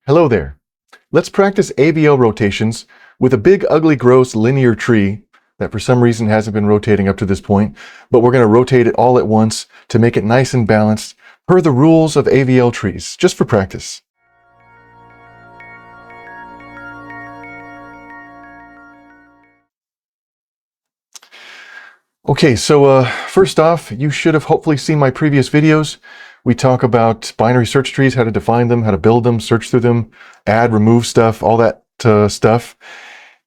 Hello there. Let's practice AVL rotations with a big, ugly, gross linear tree that for some reason hasn't been rotating up to this point, but we're going to rotate it all at once to make it nice and balanced per the rules of AVL trees, just for practice. Okay, so first off, you should have hopefully seen my previous videos. We talk about binary search trees, how to define them, how to build them, search through them, add, remove stuff, all that stuff.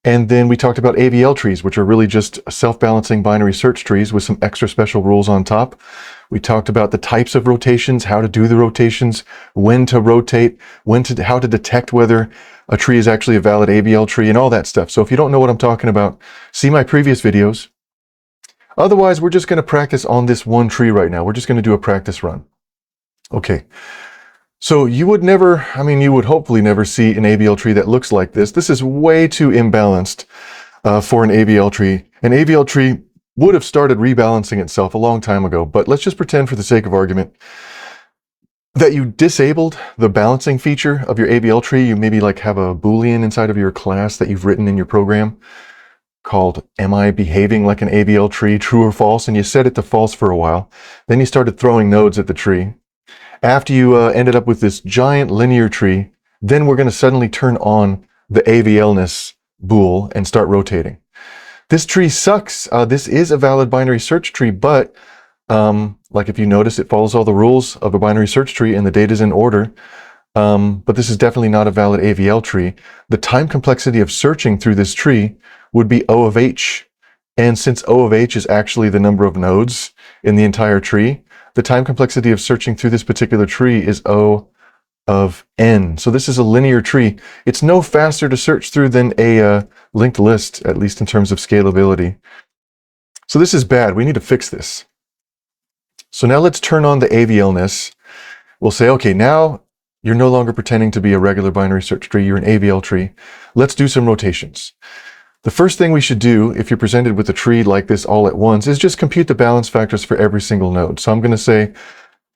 And then we talked about AVL trees, which are really just self-balancing binary search trees with some extra special rules on top. We talked about the types of rotations, how to do the rotations, when to rotate, how to detect whether a tree is actually a valid AVL tree, and all that stuff. So if you don't know what I'm talking about, see my previous videos. Otherwise, we're just going to practice on this one tree right now. We're just going to do a practice run. Okay. So you would never, you would hopefully never see an AVL tree that looks like this. This is way too imbalanced for an AVL tree. An AVL tree would have started rebalancing itself a long time ago, but let's just pretend for the sake of argument that you disabled the balancing feature of your AVL tree. You maybe like have a Boolean inside of your class that you've written in your program called, am I behaving like an AVL tree, true or false? And you set it to false for a while. Then you started throwing nodes at the tree. After you ended up with this giant linear tree, then we're going to suddenly turn on the AVLness bool and start rotating. This tree sucks. This is a valid binary search tree, but like if you notice, it follows all the rules of a binary search tree and the data is in order. But this is definitely not a valid AVL tree. The time complexity of searching through this tree would be O of H. And since O of H is actually the number of nodes in the entire tree, the time complexity of searching through this particular tree is O of N. So this is a linear tree. It's no faster to search through than a linked list, at least in terms of scalability. So this is bad. We need to fix this. So now let's turn on the AVLness. We'll say, okay, now you're no longer pretending to be a regular binary search tree. You're an AVL tree. Let's do some rotations. The first thing we should do, if you're presented with a tree like this all at once, is just compute the balance factors for every single node. So I'm going to say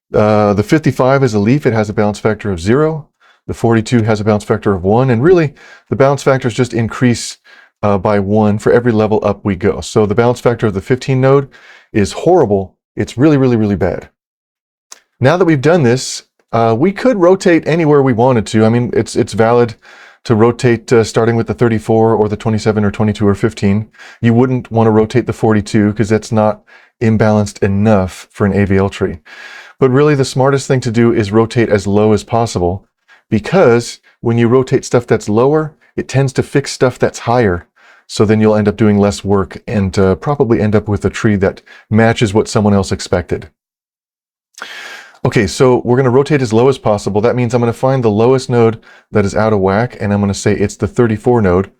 the 55 is a leaf. It has a balance factor of 0. The 42 has a balance factor of 1. And really, the balance factors just increase by 1 for every level up we go. So the balance factor of the 15 node is horrible. It's really, really, really bad. Now that we've done this, we could rotate anywhere we wanted to. It's valid to rotate starting with the 34 or the 27 or 22 or 15. You wouldn't want to rotate the 42 because that's not imbalanced enough for an AVL tree. But really the smartest thing to do is rotate as low as possible, because when you rotate stuff that's lower, it tends to fix stuff that's higher. So then you'll end up doing less work and probably end up with a tree that matches what someone else expected. Okay, so we're going to rotate as low as possible. That means I'm going to find the lowest node that is out of whack, and I'm going to say it's the 34 node,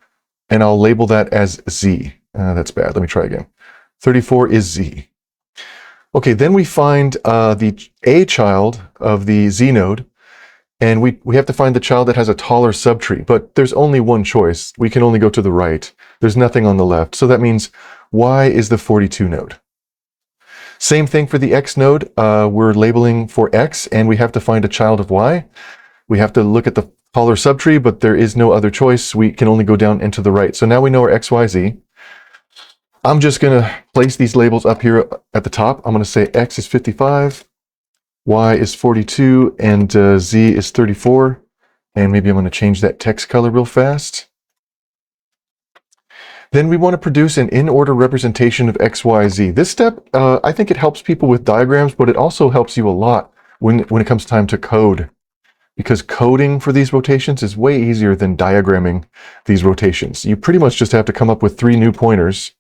and I'll label that as Z. That's bad. Let me try again. 34 is Z. Okay, then we find the A child of the Z node, and we have to find the child that has a taller subtree, but there's only one choice. We can only go to the right. There's nothing on the left, so that means Y is the 42 node. Same thing for the X node. We're labeling for X, and we have to find a child of Y. We have to look at the taller subtree, but there is no other choice. We can only go down and to the right. So now we know our XYZ. I'm just going to place these labels up here at the top. I'm going to say X is 55, Y is 42, and Z is 34. And maybe I'm going to change that text color real fast. Then we want to produce an in-order representation of XYZ. This step, I think it helps people with diagrams, but it also helps you a lot when it comes time to code. Because coding for these rotations is way easier than diagramming these rotations. You pretty much just have to come up with 3 new pointers,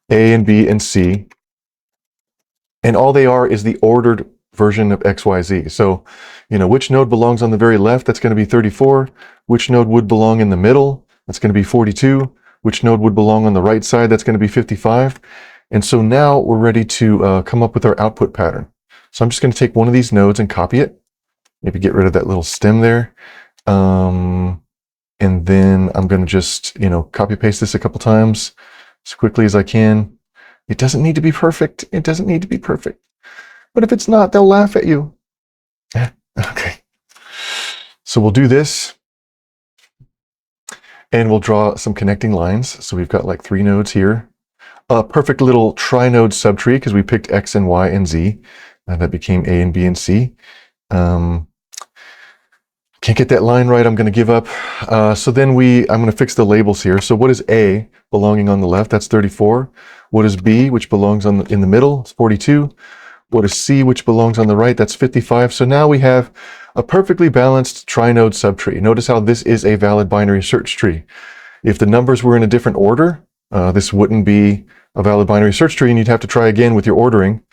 A and B and C. And all they are is the ordered version of XYZ. So, which node belongs on the very left? That's going to be 34. Which node would belong in the middle? That's going to be 42. Which node would belong on the right side? That's going to be 55. And so now we're ready to come up with our output pattern. So I'm just going to take one of these nodes and copy it. Maybe get rid of that little stem there. And then I'm going to just, copy paste this a couple times as quickly as I can. It doesn't need to be perfect. It doesn't need to be perfect. But if it's not, they'll laugh at you. Okay. So we'll do this. And we'll draw some connecting lines. So we've got like 3 nodes here. A perfect little tri-node subtree because we picked X and Y and Z. That became A and B and C. Can't get that line right, I'm going to give up. So then I'm going to fix the labels here. So what is A belonging on the left? That's 34. What is B, which belongs in the middle? It's 42. What is C, which belongs on the right? That's 55. So now we have a perfectly balanced tri-node subtree. Notice how this is a valid binary search tree. If the numbers were in a different order, this wouldn't be a valid binary search tree, and you'd have to try again with your ordering.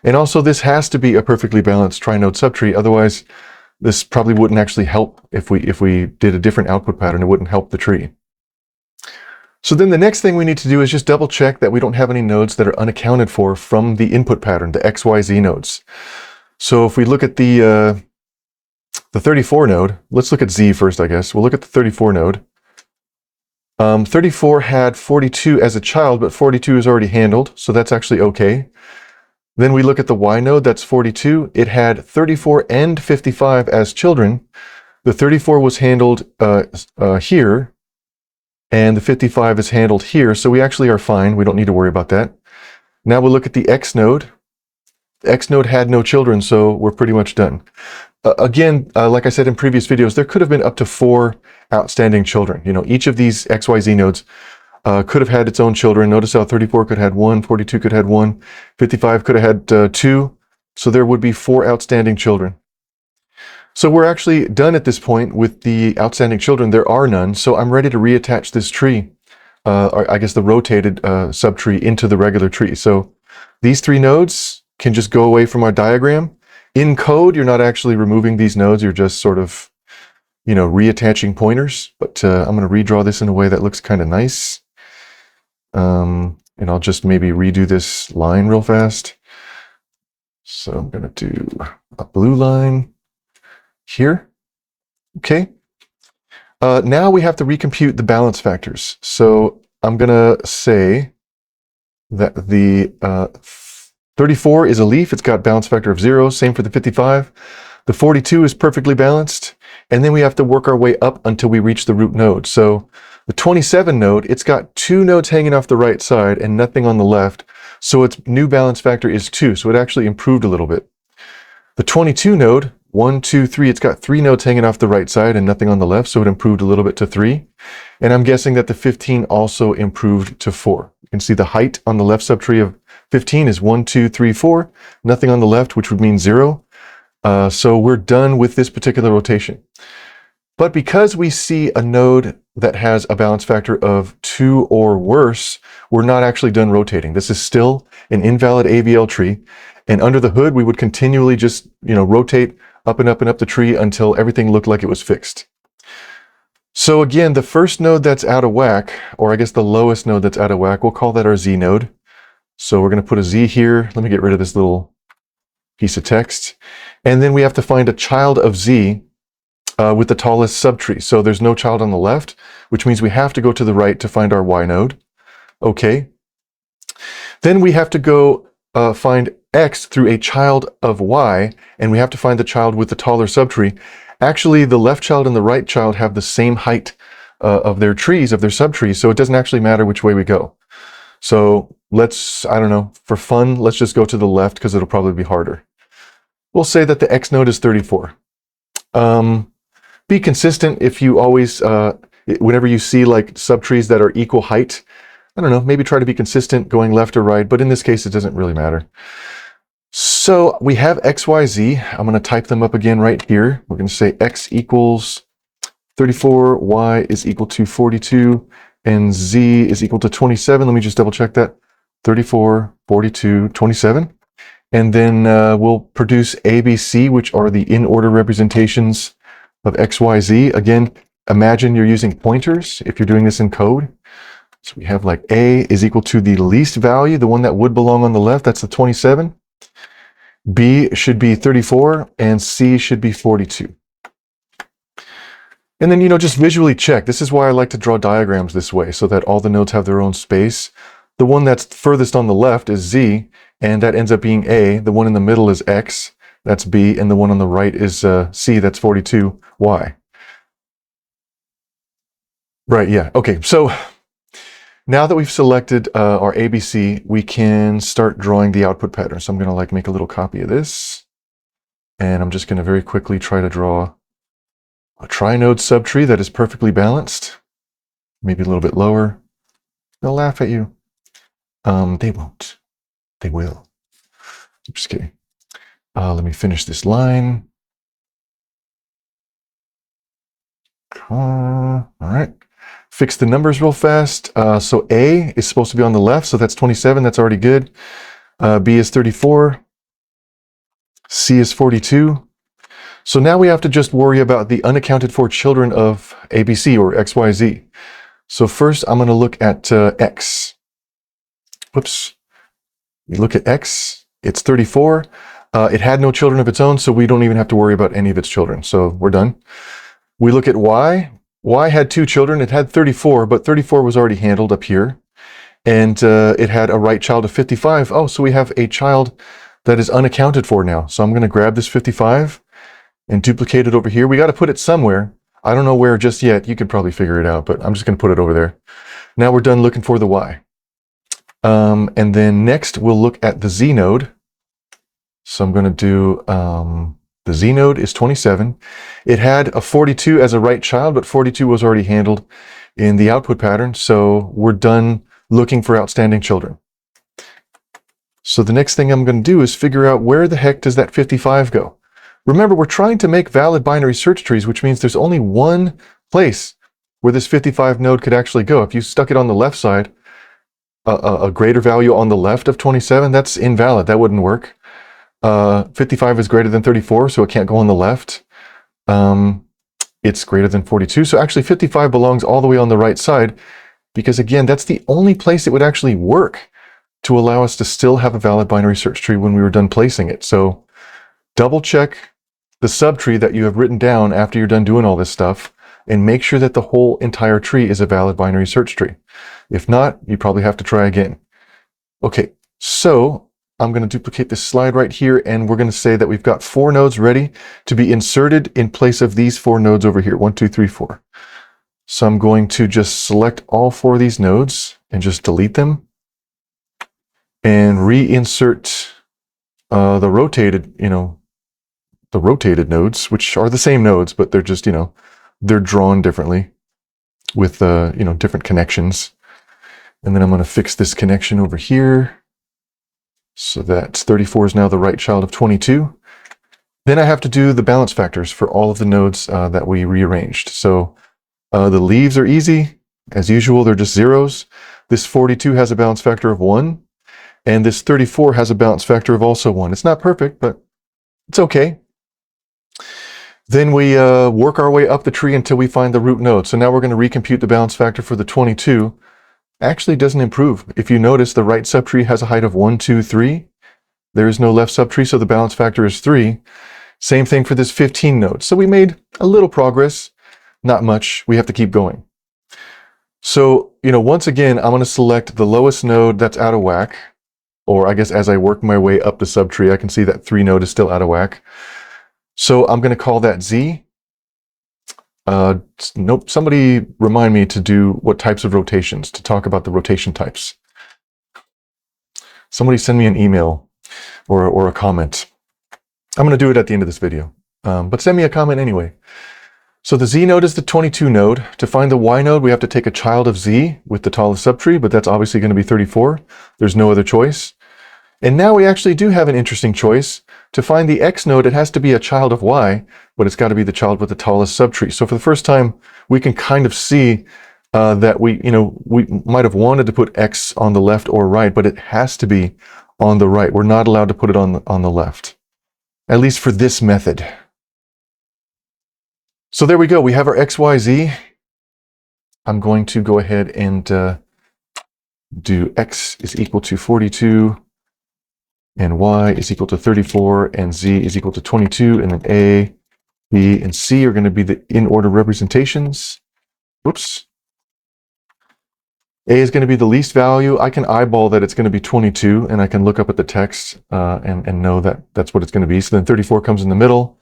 And also, this has to be a perfectly balanced tri-node subtree. Otherwise, this probably wouldn't actually help if we did a different output pattern. It wouldn't help the tree. So then the next thing we need to do is just double check that we don't have any nodes that are unaccounted for from the input pattern, the XYZ nodes. So if we look at the 34 node, let's look at Z first, I guess. We'll look at the 34 node. 34 had 42 as a child, but 42 is already handled, so that's actually okay. Then we look at the Y node, that's 42. It had 34 and 55 as children. The 34 was handled here, and the 55 is handled here, so we actually are fine. We don't need to worry about that. Now we'll look at the X node. The X node had no children, so we're pretty much done. Again, like I said in previous videos, there could have been up to 4 outstanding children. You know, each of these XYZ nodes could have had its own children. Notice how 34 could have had 1, 42 could have had 1, 55 could have had 2. So there would be 4 outstanding children. So we're actually done at this point with the outstanding children. There are none. So I'm ready to reattach this tree, or I guess the rotated subtree, into the regular tree. So these 3 nodes can just go away from our diagram. In code, you're not actually removing these nodes. You're just sort of, you know, reattaching pointers. But I'm going to redraw this in a way that looks kind of nice. And I'll just maybe redo this line real fast. So I'm going to do a blue line here. Okay. Now we have to recompute the balance factors. So I'm going to say that the 34 is a leaf. It's got balance factor of 0. Same for the 55. The 42 is perfectly balanced. And then we have to work our way up until we reach the root node. So the 27 node, it's got 2 nodes hanging off the right side and nothing on the left. So its new balance factor is 2. So it actually improved a little bit. The 22 node, 1, 2, 3, it's got 3 nodes hanging off the right side and nothing on the left. So it improved a little bit to 3. And I'm guessing that the 15 also improved to 4. You can see the height on the left subtree of 15 is 1, 2, 3, 4. Nothing on the left, which would mean 0. So we're done with this particular rotation. But because we see a node that has a balance factor of 2 or worse, we're not actually done rotating. This is still an invalid AVL tree. And under the hood, we would continually just, you know, rotate up and up and up the tree until everything looked like it was fixed. So again, the first node that's out of whack, or I guess the lowest node that's out of whack, we'll call that our Z node. So we're going to put a Z here. Let me get rid of this little piece of text. And then we have to find a child of Z with the tallest subtree. So there's no child on the left, which means we have to go to the right to find our Y node. Okay. Then we have to go find X through a child of Y, and we have to find the child with the taller subtree. Actually, the left child and the right child have the same height of their trees, of their subtrees, so it doesn't actually matter which way we go. So let's, I don't know, for fun, let's just go to the left because it'll probably be harder. We'll say that the X node is 34. Be consistent if you always, whenever you see like subtrees that are equal height, I don't know, maybe try to be consistent going left or right, but in this case, it doesn't really matter. So we have XYZ. I'm going to type them up again right here. We're going to say X equals 34, Y is equal to 42, and Z is equal to 27. Let me just double check that. 34, 42, 27. And then we'll produce ABC, which are the in-order representations of XYZ. Again, imagine you're using pointers if you're doing this in code. So we have like A is equal to the least value, the one that would belong on the left, that's the 27. B should be 34, and C should be 42. And then, you know, just visually check. This is why I like to draw diagrams this way, so that all the nodes have their own space. The one that's furthest on the left is Z, and that ends up being A. The one in the middle is X, that's B, and the one on the right is C, that's 42, Y. Right, yeah. Okay, so now that we've selected our ABC, we can start drawing the output pattern. So I'm going to like make a little copy of this. And I'm just going to very quickly try to draw a tri-node subtree that is perfectly balanced. Maybe a little bit lower. They'll laugh at you. They won't. They will. I'm just kidding. Let me finish this line. All right. Fix the numbers real fast. So A is supposed to be on the left, so that's 27. That's already good. B is 34. C is 42. So now we have to just worry about the unaccounted for children of ABC or XYZ. So first I'm going to look at X. Whoops. We look at X. It's 34. It had no children of its own, so we don't even have to worry about any of its children. So we're done. We look at Y. Y had 2 children. It had 34, but 34 was already handled up here. And it had a right child of 55. Oh, so we have a child that is unaccounted for now. So I'm going to grab this 55 and duplicate it over here. We got to put it somewhere. I don't know where just yet. You could probably figure it out, but I'm just going to put it over there. Now we're done looking for the Y. And then next we'll look at the Z node. So I'm going to do the Z node is 27. It had a 42 as a right child, but 42 was already handled in the output pattern. So we're done looking for outstanding children. So the next thing I'm going to do is figure out where the heck does that 55 go? Remember, we're trying to make valid binary search trees, which means there's only one place where this 55 node could actually go. If you stuck it on the left side, a greater value on the left of 27, that's invalid. That wouldn't work. 55 is greater than 34, so it can't go on the left. It's greater than 42, so actually 55 belongs all the way on the right side, because again, that's the only place it would actually work to allow us to still have a valid binary search tree when we were done placing it. So double check the subtree that you have written down after you're done doing all this stuff, and make sure that the whole entire tree is a valid binary search tree. If not, you probably have to try again. Okay, so I'm going to duplicate this slide right here, and we're going to say that we've got 4 nodes ready to be inserted in place of these 4 nodes over here. 1, 2, 3, 4. So I'm going to just select all 4 of these nodes and just delete them and reinsert the rotated, the rotated nodes, which are the same nodes, but they're just, they're drawn differently with, different connections. And then I'm going to fix this connection over here. So that 34 is now the right child of 22. Then I have to do the balance factors for all of the nodes that we rearranged. So the leaves are easy. As usual, they're just zeros. This 42 has a balance factor of 1. And this 34 has a balance factor of also 1. It's not perfect, but it's okay. Then we work our way up the tree until we find the root node. So now we're going to recompute the balance factor for the 22. Actually doesn't improve. If you notice, the right subtree has a height of 1, 2, 3. There is no left subtree, so the balance factor is 3. Same thing for this 15 node. So we made a little progress, not much. We have to keep going. So, once again, I'm going to select the lowest node that's out of whack. Or I guess as I work my way up the subtree, I can see that 3 node is still out of whack. So I'm going to call that Z. Nope, somebody remind me to do what types of rotations, to talk about the rotation types. Somebody send me an email or a comment. I'm going to do it at the end of this video, but send me a comment anyway. So the Z node is the 22 node. To find the Y node, we have to take a child of Z with the tallest subtree, but that's obviously going to be 34. There's no other choice. And now we actually do have an interesting choice. To find the X node, it has to be a child of Y, but it's got to be the child with the tallest subtree. So for the first time, we can kind of see that we might have wanted to put X on the left or right, but it has to be on the right. We're not allowed to put it on the left, at least for this method. So there we go. We have our XYZ. I'm going to go ahead and do X is equal to 42. And Y is equal to 34, and Z is equal to 22, and then A, B, and C are going to be the in-order representations. Whoops. A is going to be the least value. I can eyeball that it's going to be 22, and I can look up at the text and know that that's what it's going to be. So then 34 comes in the middle.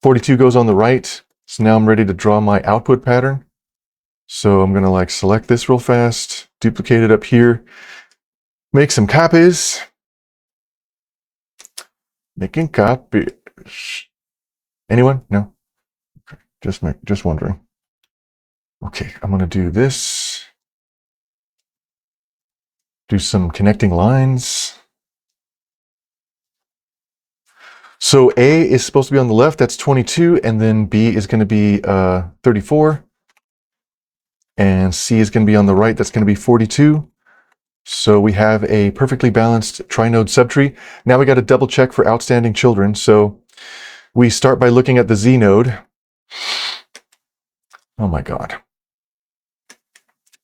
42 goes on the right. So now I'm ready to draw my output pattern. So I'm going to like select this real fast, duplicate it up here, make some copies. Making copies. Anyone? No? Okay. Just wondering. Okay, I'm going to do this. Do some connecting lines. So A is supposed to be on the left, that's 22, and then B is going to be 34. And C is going to be on the right, that's going to be 42. So we have a perfectly balanced trinode subtree. Now we got to double check for outstanding children. So we start by looking at the Z node. Oh my God.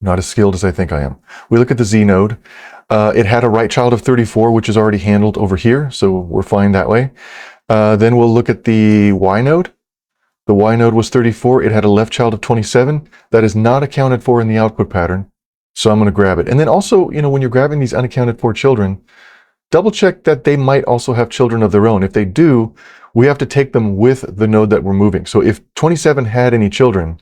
Not as skilled as I think I am. We look at the Z node. It had a right child of 34, which is already handled over here, so we're fine that way. Then we'll look at the Y node. The Y node was 34. It had a left child of 27. That is not accounted for in the output pattern, so I'm going to grab it. And then also, you know, when you're grabbing these unaccounted for children, double check that they might also have children of their own. If they do, we have to take them with the node that we're moving. So if 27 had any children,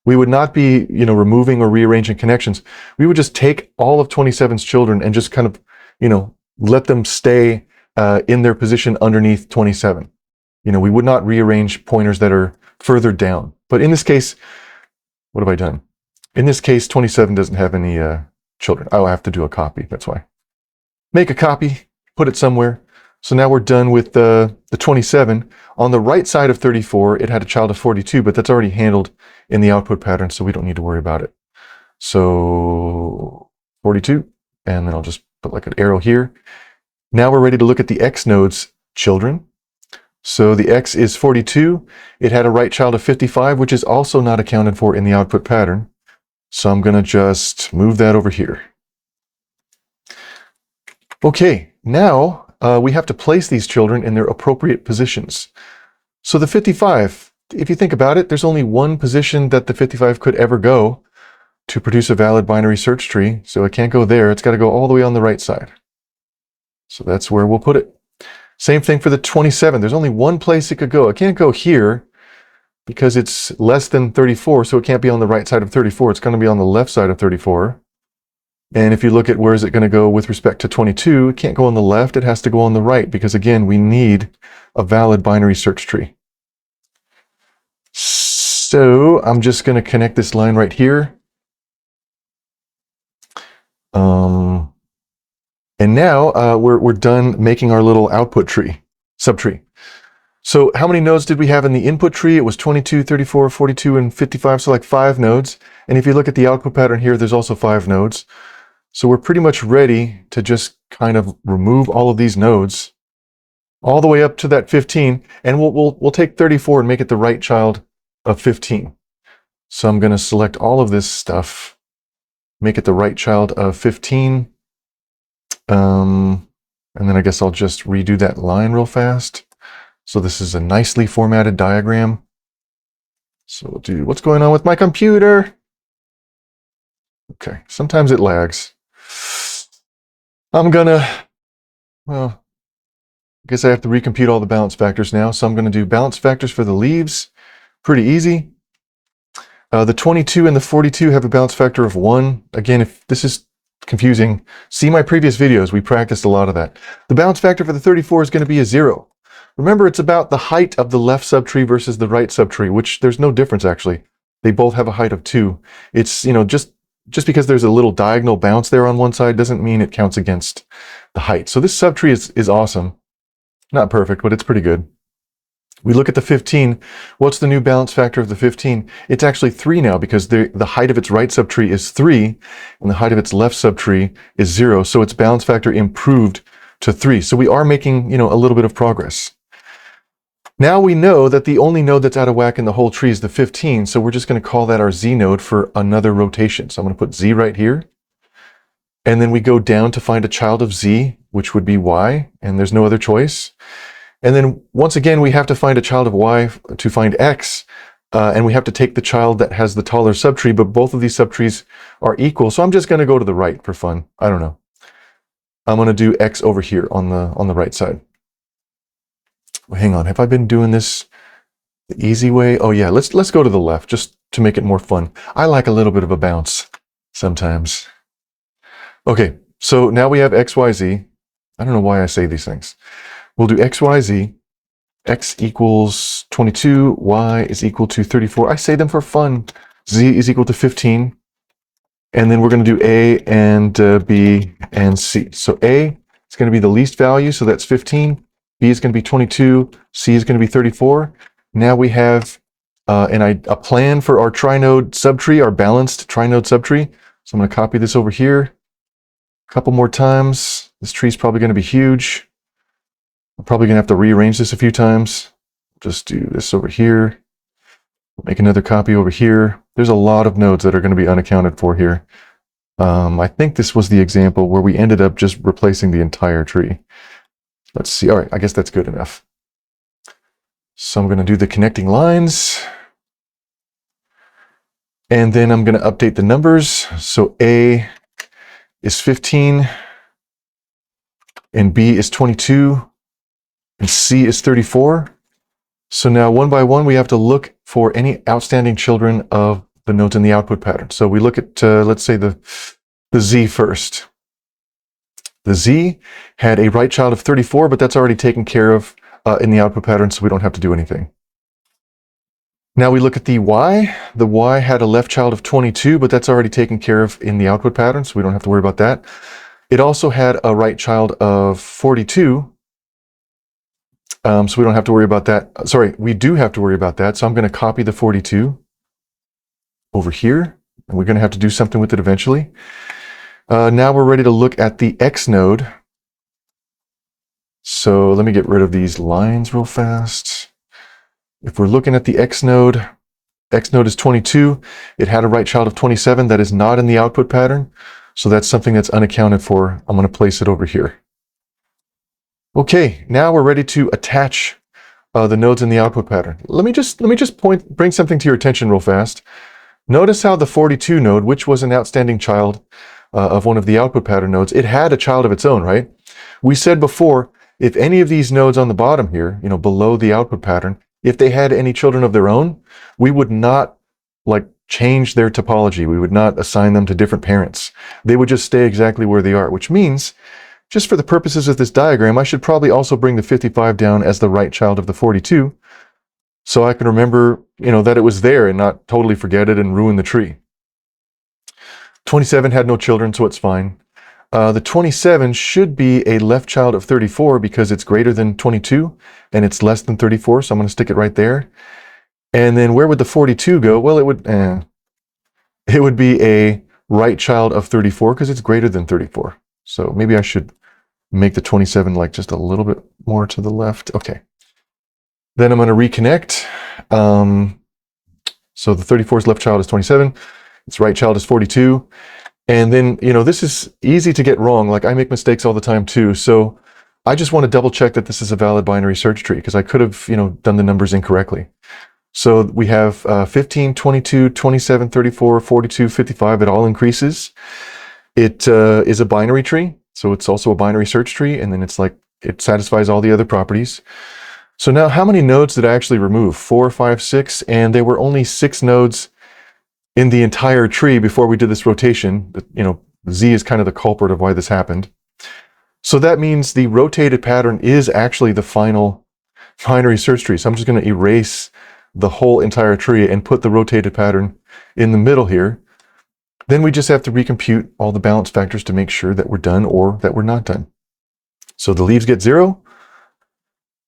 we would not be, you know, removing or rearranging connections. We would just take all of 27's children and just kind of, you know, let them stay in their position underneath 27. You know, we would not rearrange pointers that are further down. But in this case, what have I done? In this case, 27 doesn't have any children. I'll have to do a copy, that's why. Make a copy, put it somewhere. So now we're done with the 27. On the right side of 34, it had a child of 42, but that's already handled in the output pattern, so we don't need to worry about it. So 42, and then I'll just put like an arrow here. Now we're ready to look at the X node's children. So the X is 42. It had a right child of 55, which is also not accounted for in the output pattern. So I'm going to just move that over here. Okay, now we have to place these children in their appropriate positions. So the 55, if you think about it, there's only one position that the 55 could ever go to produce a valid binary search tree. So it can't go there. It's got to go all the way on the right side. So that's where we'll put it. Same thing for the 27. There's only one place it could go. It can't go here because it's less than 34, so it can't be on the right side of 34. It's going to be on the left side of 34. And if you look at where is it going to go with respect to 22, it can't go on the left. It has to go on the right because, again, we need a valid binary search tree. So I'm just going to connect this line right here. And now we're done making our little output tree, subtree. So how many nodes did we have in the input tree? It was 22, 34, 42, and 55, so like 5 nodes. And if you look at the output pattern here, there's also 5 nodes. So we're pretty much ready to just kind of remove all of these nodes all the way up to that 15, and we'll take 34 and make it the right child of 15. So I'm going to select all of this stuff, make it the right child of 15. And then I guess I'll just redo that line real fast. So this is a nicely formatted diagram. So we'll do, what's going on with my computer? Okay, sometimes it lags. I'm gonna, well, I guess I have to recompute all the balance factors now. So I'm gonna do balance factors for the leaves. Pretty easy. The 22 and the 42 have a balance factor of 1. Again, if this is confusing, see my previous videos. We practiced a lot of that. The balance factor for the 34 is going to be a 0. Remember, it's about the height of the left subtree versus the right subtree, which there's no difference actually. They both have a height of 2. It's, you know, just because there's a little diagonal bounce there on one side doesn't mean it counts against the height. So this subtree is awesome. Not perfect, but it's pretty good. We look at the 15. What's the new balance factor of the 15? It's actually 3 now because the height of its right subtree is 3 and the height of its left subtree is 0. So its balance factor improved to 3. So we are making, you know, a little bit of progress. Now we know that the only node that's out of whack in the whole tree is the 15. So we're just going to call that our Z node for another rotation. So I'm going to put Z right here. And then we go down to find a child of Z, which would be Y, and there's no other choice. And then once again, we have to find a child of Y to find X, and we have to take the child that has the taller subtree, but both of these subtrees are equal. So I'm just going to go to the right for fun. I don't know. I'm going to do X over here on the right side. Well, hang on, have I been doing this the easy way? Oh yeah, let's go to the left. Just to make it more fun. I like a little bit of a bounce sometimes. Okay, so now we have XYZ. I don't know why I say these things. We'll do XYZ. X equals 22, Y is equal to 34. I say them for fun. Z is equal to 15. And then we're going to do A and B and C. So A is going to be the least value, so that's 15. B is going to be 22. C is going to be 34. Now we have a plan for our trinode subtree, our balanced trinode subtree. So I'm going to copy this over here a couple more times. This tree is probably going to be huge. I'm probably going to have to rearrange this a few times. Just do this over here. Make another copy over here. There's a lot of nodes that are going to be unaccounted for here. I think this was the example where we ended up just replacing the entire tree. Let's see. All right, I guess that's good enough. So I'm going to do the connecting lines. And then I'm going to update the numbers. So A is 15, and B is 22, and C is 34. So now one by one, we have to look for any outstanding children of the nodes in the output pattern. So we look at, let's say the Z first. The Z had a right child of 34, but that's already taken care of in the output pattern, so we don't have to do anything. Now we look at the Y. The Y had a left child of 22, but that's already taken care of in the output pattern, so we don't have to worry about that. It also had a right child of 42, so we don't have to worry about that. Sorry, we do have to worry about that, so I'm going to copy the 42 over here, and we're going to have to do something with it eventually. Now we're ready to look at the X node. So let me get rid of these lines real fast. If we're looking at the X node is 22. It had a right child of 27 that is not in the output pattern. So that's something that's unaccounted for. I'm going to place it over here. Okay, now we're ready to attach the nodes in the output pattern. Let me just bring something to your attention real fast. Notice how the 42 node, which was an outstanding child of one of the output pattern nodes, it had a child of its own, right? We said before, if any of these nodes on the bottom here, below the output pattern, if they had any children of their own, we would not change their topology. We would not assign them to different parents. They would just stay exactly where they are, which means, just for the purposes of this diagram, I should probably also bring the 55 down as the right child of the 42, so I can remember, that it was there and not totally forget it and ruin the tree. 27 had no children, so it's fine. The 27 should be a left child of 34 because it's greater than 22 and it's less than 34, so I'm going to stick it right there. And then where would the 42 go? Well, it would be a right child of 34 because it's greater than 34. So maybe I should make the 27 just a little bit more to the left. Okay. Then I'm going to reconnect. So the 34's left child is 27. Its right child is 42. And then, this is easy to get wrong. I make mistakes all the time too. So I just want to double check that this is a valid binary search tree because I could have, done the numbers incorrectly. So we have 15, 22, 27, 34, 42, 55. It all increases. It is a binary tree. So it's also a binary search tree. And then it satisfies all the other properties. So now how many nodes did I actually remove? 4, 5, 6. And there were only 6 nodes in the entire tree before we did this rotation. Z is kind of the culprit of why this happened. So that means the rotated pattern is actually the final binary search tree. So I'm just going to erase the whole entire tree and put the rotated pattern in the middle here. Then we just have to recompute all the balance factors to make sure that we're done or that we're not done. So the leaves get 0.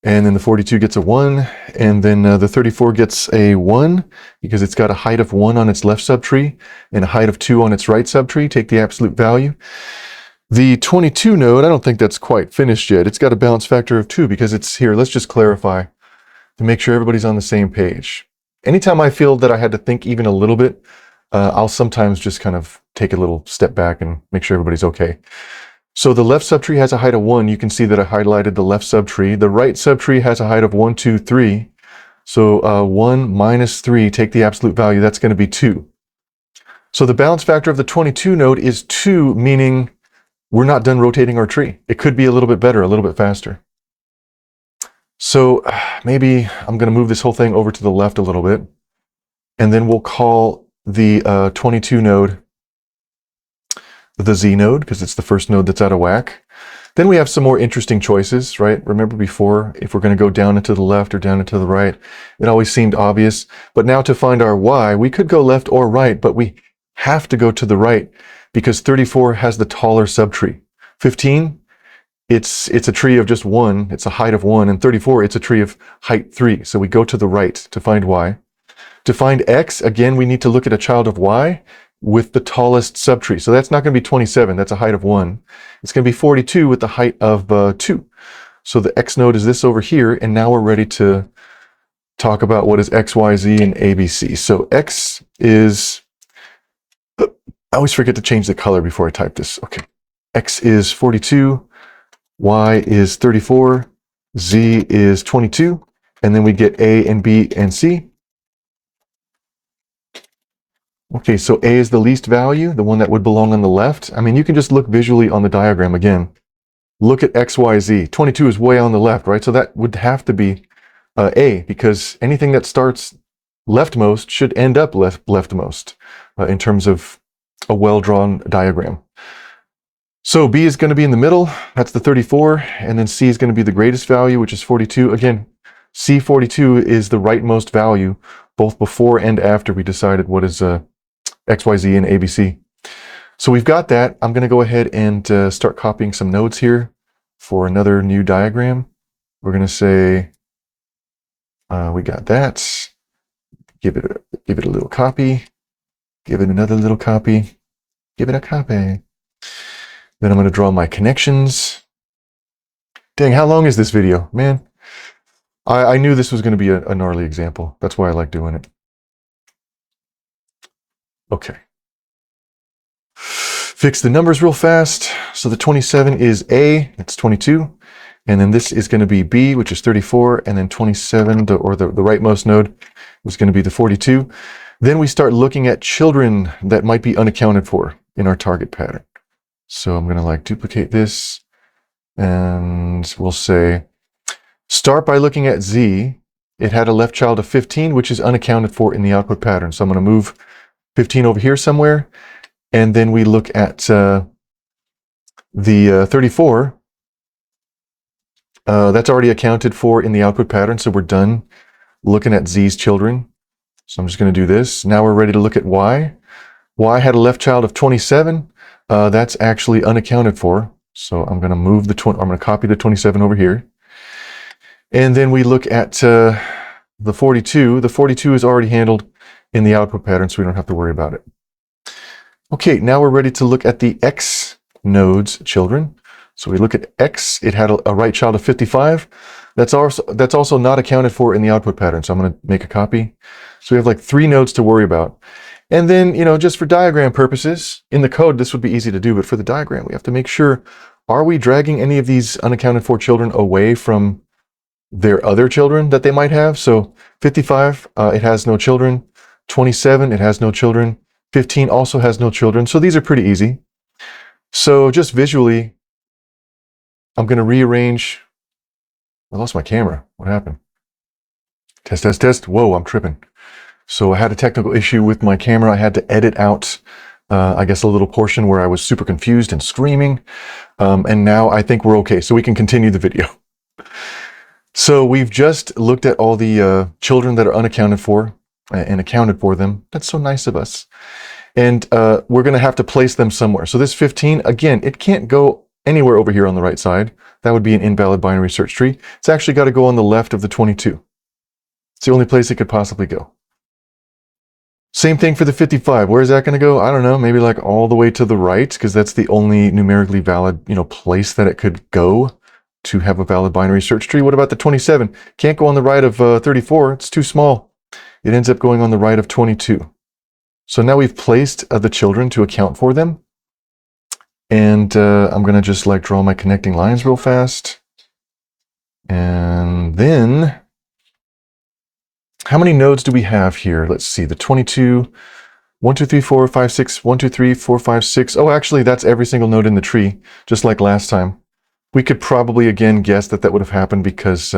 And then the 42 gets a 1, and then the 34 gets a 1 because it's got a height of 1 on its left subtree and a height of 2 on its right subtree. Take the absolute value. The 22 node, I don't think that's quite finished yet. It's got a balance factor of 2 because it's here. Let's just clarify to make sure everybody's on the same page. Anytime I feel that I had to think even a little bit, I'll sometimes just kind of take a little step back and make sure everybody's okay. So the left subtree has a height of 1. You can see that I highlighted the left subtree. The right subtree has a height of 1, 2, 3. So 1 minus 3, take the absolute value, that's going to be 2. So the balance factor of the 22 node is 2, meaning we're not done rotating our tree. It could be a little bit better, a little bit faster. So maybe I'm going to move this whole thing over to the left a little bit. And then we'll call the 22 node the Z node, because it's the first node that's out of whack. Then we have some more interesting choices, right? Remember before, if we're going to go down and to the left or down and to the right, it always seemed obvious. But now to find our Y, we could go left or right, but we have to go to the right because 34 has the taller subtree. 15, it's a tree of just 1, it's a height of 1, and 34, it's a tree of height 3. So we go to the right to find Y. To find X, again, we need to look at a child of Y with the tallest subtree. So that's not going to be 27, that's a height of 1. It's going to be 42 with the height of 2. So the X node is this over here, and now we're ready to talk about what is XYZ and ABC. So X is, I always forget to change the color before I type this. Okay, X is 42, Y is 34, Z is 22, and then we get A and B and C. Okay, so A is the least value, the one that would belong on the left. I mean, you can just look visually on the diagram again. Look at XYZ. 22 is way on the left, right? So that would have to be A, because anything that starts leftmost should end up leftmost in terms of a well-drawn diagram. So B is going to be in the middle. That's the 34. And then C is going to be the greatest value, which is 42. Again, C42 is the rightmost value, both before and after we decided what is XYZ and ABC. So we've got that. I'm going to go ahead and start copying some nodes here for another new diagram. We're going to say we got that. Give it a little copy. Give it another little copy. Give it a copy. Then I'm going to draw my connections. Dang, how long is this video, man? I knew this was going to be a gnarly example. That's why I like doing it. Okay. Fix the numbers real fast. So the 27 is A, it's 22. And then this is going to be B, which is 34. And then 27, or the rightmost node, was going to be the 42. Then we start looking at children that might be unaccounted for in our target pattern. So I'm going to like duplicate this. And we'll say, start by looking at Z. It had a left child of 15, which is unaccounted for in the output pattern. So I'm going to move 15 over here somewhere. And then we look at the 34. That's already accounted for in the output pattern. So we're done looking at Z's children. So I'm just going to do this. Now we're ready to look at Y. Y had a left child of 27. That's actually unaccounted for. So I'm going to move the I'm going to copy the 27 over here. And then we look at the 42. The 42 is already handled in the output pattern, so we don't have to worry about it. Okay, now we're ready to look at the X node's children. So we look at X. It had a right child of 55. That's also not accounted for in the output pattern. So I'm going to make a copy. So we have like 3 nodes to worry about. And then, you know, just for diagram purposes, in the code, this would be easy to do, but for the diagram, we have to make sure, are we dragging any of these unaccounted for children away from their other children that they might have? So 55, it has no children. 27, it has no children. 15 also has no children. So these are pretty easy. So just visually, I'm going to rearrange. I lost my camera. What happened? Test, test, test. Whoa, I'm tripping. So I had a technical issue with my camera. I had to edit out, I guess, a little portion where I was super confused and screaming. And now I think we're okay. So we can continue the video. So we've just looked at all the children that are unaccounted for and accounted for them. That's so nice of us. And we're going to have to place them somewhere. So this 15, again, it can't go anywhere over here on the right side. That would be an invalid binary search tree. It's actually got to go on the left of the 22. It's the only place it could possibly go. Same thing for the 55. Where is that going to go? I don't know. Maybe like all the way to the right, because that's the only numerically valid, place that it could go to have a valid binary search tree. What about the 27? Can't go on the right of 34. It's too small. It ends up going on the right of 22. So now we've placed the children to account for them. And I'm going to just like draw my connecting lines real fast. And then, how many nodes do we have here? Let's see, the 22, 1, 2, 3, 4, 5, 6, 1, 2, 3, 4, 5, 6. Oh, actually, that's every single node in the tree, just like last time. We could probably, again, guess that that would have happened because,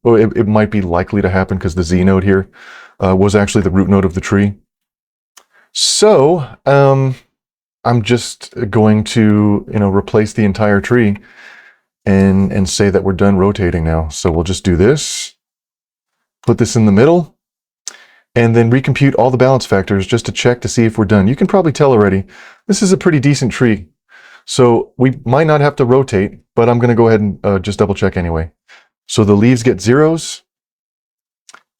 it might be likely to happen because the Z node here was actually the root node of the tree. So I'm just going to, replace the entire tree and say that we're done rotating now. So we'll just do this, put this in the middle, and then recompute all the balance factors just to check to see if we're done. You can probably tell already, this is a pretty decent tree. So we might not have to rotate, but I'm going to go ahead and just double check anyway. So the leaves get zeros,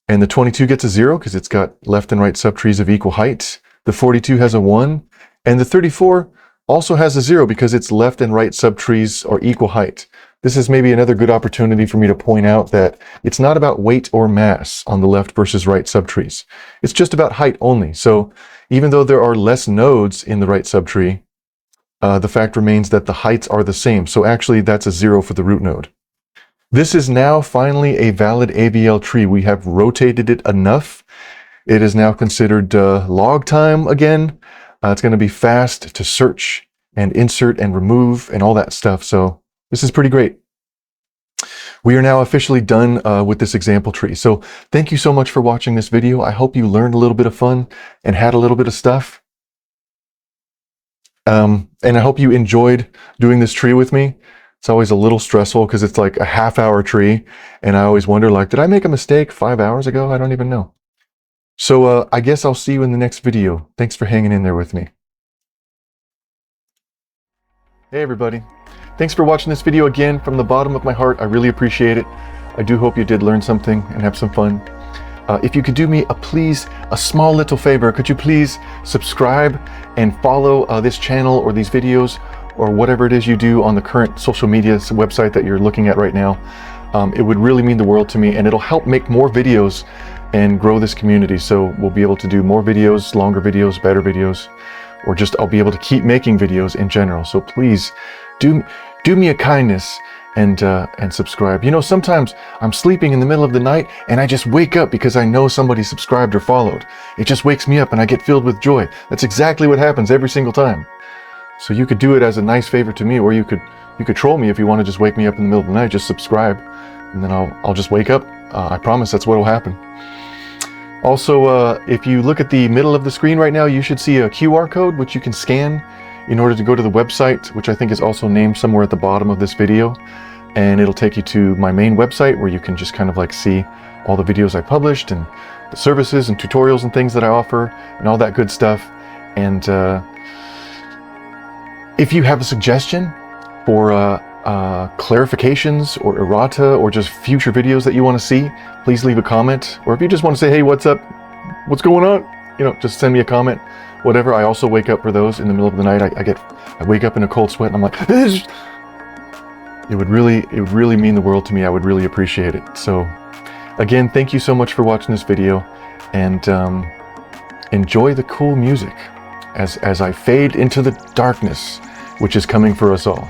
and the 22 gets a 0 because it's got left and right subtrees of equal height. The 42 has a 1, and the 34 also has a 0 because its left and right subtrees are equal height. This is maybe another good opportunity for me to point out that it's not about weight or mass on the left versus right subtrees. It's just about height only. So even though there are less nodes in the right subtree, the fact remains that the heights are the same. So actually that's a 0 for the root node. This is now finally a valid AVL tree. We have rotated it enough. It is now considered log time again. It's going to be fast to search and insert and remove and all that stuff. So this is pretty great. We are now officially done with this example tree. So thank you so much for watching this video. I hope you learned a little bit of fun and had a little bit of stuff. And I hope you enjoyed doing this tree with me. It's always a little stressful because it's like a half-hour tree. And I always wonder, like, did I make a mistake 5 hours ago? I don't even know. So I guess I'll see you in the next video. Thanks for hanging in there with me. Hey everybody. Thanks for watching this video again. From the bottom of my heart, I really appreciate it. I do hope you did learn something and have some fun. If you could do me a small little favor, could you please subscribe and follow this channel or these videos or whatever it is you do on the current social media website that you're looking at right now. It would really mean the world to me, and it'll help make more videos and grow this community. So we'll be able to do more videos, longer videos, better videos, or just I'll be able to keep making videos in general. So please do me a kindness and subscribe. You know, sometimes I'm sleeping in the middle of the night and I just wake up because I know somebody subscribed or followed. It just wakes me up and I get filled with joy. That's exactly what happens every single time. So you could do it as a nice favor to me, or you could troll me if you want to just wake me up in the middle of the night. Just subscribe, and then I'll just wake up. I promise that's what will happen. Also, if you look at the middle of the screen right now, you should see a QR code which you can scan in order to go to the website, which I think is also named somewhere at the bottom of this video, and it'll take you to my main website where you can just kind of like see all the videos I published and the services and tutorials and things that I offer and all that good stuff. And if you have a suggestion for clarifications or errata or just future videos that you want to see, please leave a comment. Or if you just want to say, hey, what's up? What's going on? You know, just send me a comment. Whatever. I also wake up for those in the middle of the night. I wake up in a cold sweat and I'm like, it would really mean the world to me. I would really appreciate it. So again, thank you so much for watching this video, and enjoy the cool music as I fade into the darkness which is coming for us all.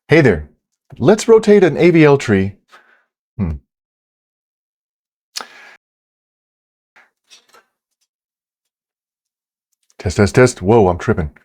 Hey there, let's rotate an AVL tree. Test, test, test. Whoa, I'm tripping.